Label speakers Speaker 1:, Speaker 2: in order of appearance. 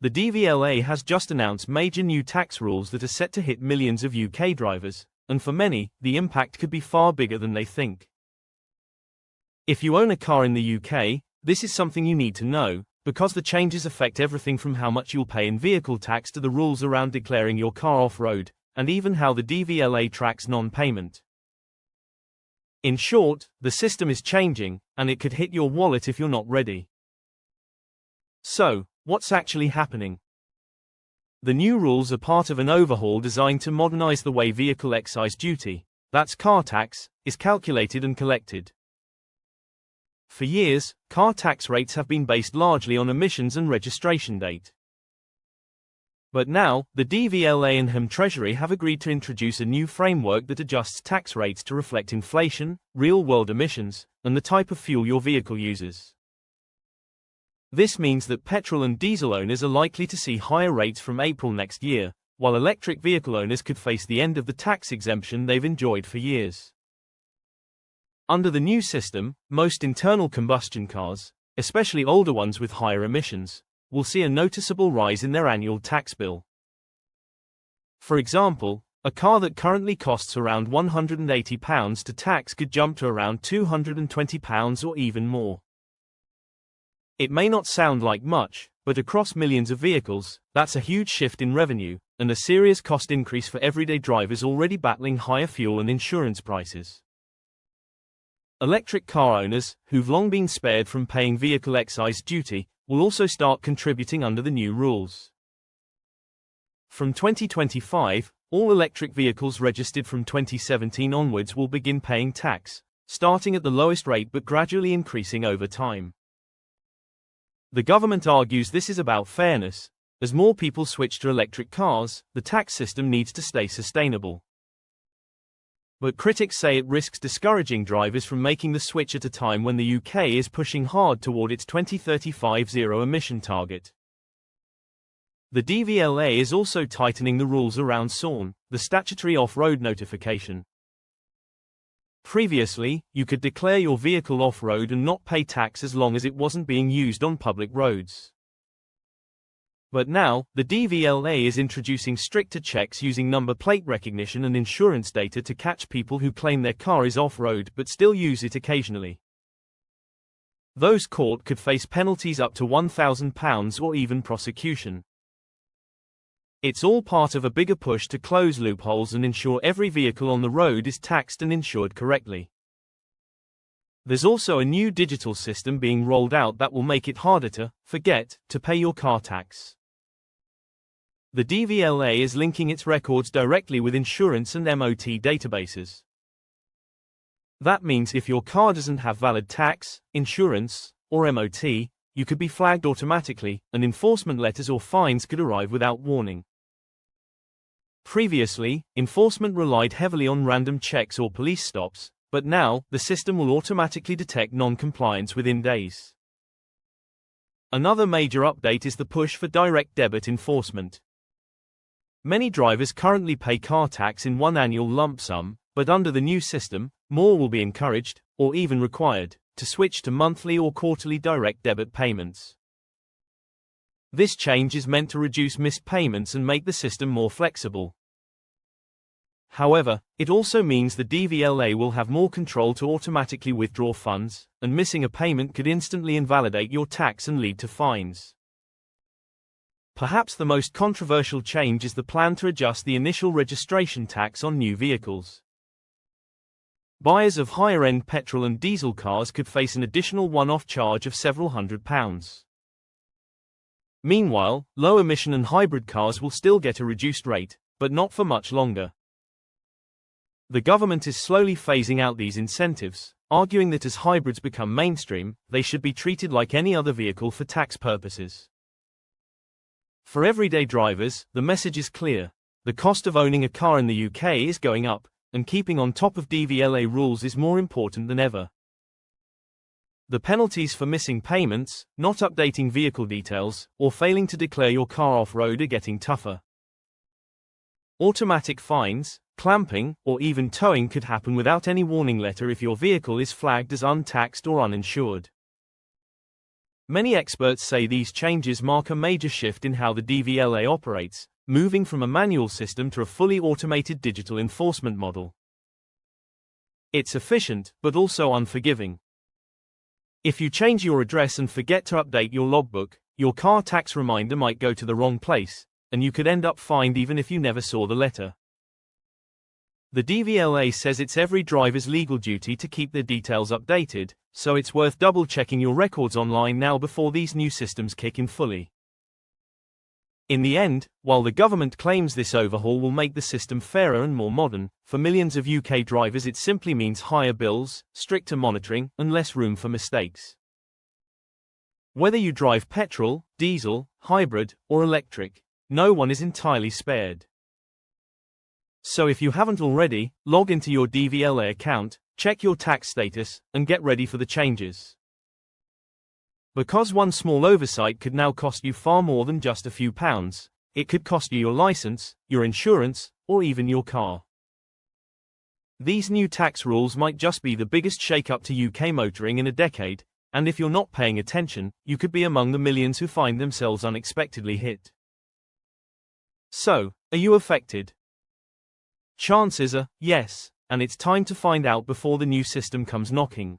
Speaker 1: The DVLA has just announced major new tax rules that are set to hit millions of UK drivers, and for many, the impact could be far bigger than they think. If you own a car in the UK, this is something you need to know, because the changes affect everything from how much you'll pay in vehicle tax to the rules around declaring your car off-road, and even how the DVLA tracks non-payment. In short, the system is changing, and it could hit your wallet if you're not ready. So, what's actually happening? The new rules are part of an overhaul designed to modernize the way vehicle excise duty, that's car tax, is calculated and collected. For years, car tax rates have been based largely on emissions and registration date. But now, the DVLA and Home Treasury have agreed to introduce a new framework that adjusts tax rates to reflect inflation, real-world emissions, and the type of fuel your vehicle uses. This means that petrol and diesel owners are likely to see higher rates from April next year, while electric vehicle owners could face the end of the tax exemption they've enjoyed for years. Under the new system, most internal combustion cars, especially older ones with higher emissions, will see a noticeable rise in their annual tax bill. For example, a car that currently costs around £180 to tax could jump to around £220 or even more. It may not sound like much, but across millions of vehicles, that's a huge shift in revenue, and a serious cost increase for everyday drivers already battling higher fuel and insurance prices. Electric car owners, who've long been spared from paying vehicle excise duty, will also start contributing under the new rules. From 2025, all electric vehicles registered from 2017 onwards will begin paying tax, starting at the lowest rate but gradually increasing over time. The government argues this is about fairness. As more people switch to electric cars, the tax system needs to stay sustainable. But critics say it risks discouraging drivers from making the switch at a time when the UK is pushing hard toward its 2035 zero-emission target. The DVLA is also tightening the rules around SORN, the statutory off-road notification. Previously, you could declare your vehicle off-road and not pay tax as long as it wasn't being used on public roads. But now, the DVLA is introducing stricter checks using number plate recognition and insurance data to catch people who claim their car is off-road but still use it occasionally. Those caught could face penalties up to £1,000 or even prosecution. It's all part of a bigger push to close loopholes and ensure every vehicle on the road is taxed and insured correctly. There's also a new digital system being rolled out that will make it harder to pay your car tax. The DVLA is linking its records directly with insurance and MOT databases. That means if your car doesn't have valid tax, insurance, or MOT, you could be flagged automatically, and enforcement letters or fines could arrive without warning. Previously, enforcement relied heavily on random checks or police stops, but now, the system will automatically detect non-compliance within days. Another major update is the push for direct debit enforcement. Many drivers currently pay car tax in one annual lump sum, but under the new system, more will be encouraged, or even required, to switch to monthly or quarterly direct debit payments. This change is meant to reduce missed payments and make the system more flexible. However, it also means the DVLA will have more control to automatically withdraw funds, and missing a payment could instantly invalidate your tax and lead to fines. Perhaps the most controversial change is the plan to adjust the initial registration tax on new vehicles. Buyers of higher-end petrol and diesel cars could face an additional one-off charge of several £100s. Meanwhile, low-emission and hybrid cars will still get a reduced rate, but not for much longer. The government is slowly phasing out these incentives, arguing that as hybrids become mainstream, they should be treated like any other vehicle for tax purposes. For everyday drivers, the message is clear. The cost of owning a car in the UK is going up, and keeping on top of DVLA rules is more important than ever. The penalties for missing payments, not updating vehicle details, or failing to declare your car off-road are getting tougher. Automatic fines, clamping, or even towing could happen without any warning letter if your vehicle is flagged as untaxed or uninsured. Many experts say these changes mark a major shift in how the DVLA operates, moving from a manual system to a fully automated digital enforcement model. It's efficient, but also unforgiving. If you change your address and forget to update your logbook, your car tax reminder might go to the wrong place, and you could end up fined even if you never saw the letter. The DVLA says it's every driver's legal duty to keep their details updated, so it's worth double-checking your records online now before these new systems kick in fully. In the end, while the government claims this overhaul will make the system fairer and more modern, for millions of UK drivers it simply means higher bills, stricter monitoring, and less room for mistakes. Whether you drive petrol, diesel, hybrid, or electric, no one is entirely spared. So if you haven't already, log into your DVLA account, check your tax status, and get ready for the changes. Because one small oversight could now cost you far more than just a few pounds, it could cost you your license, your insurance, or even your car. These new tax rules might just be the biggest shake-up to UK motoring in a decade, and if you're not paying attention, you could be among the millions who find themselves unexpectedly hit. So, are you affected? Chances are, yes, and it's time to find out before the new system comes knocking.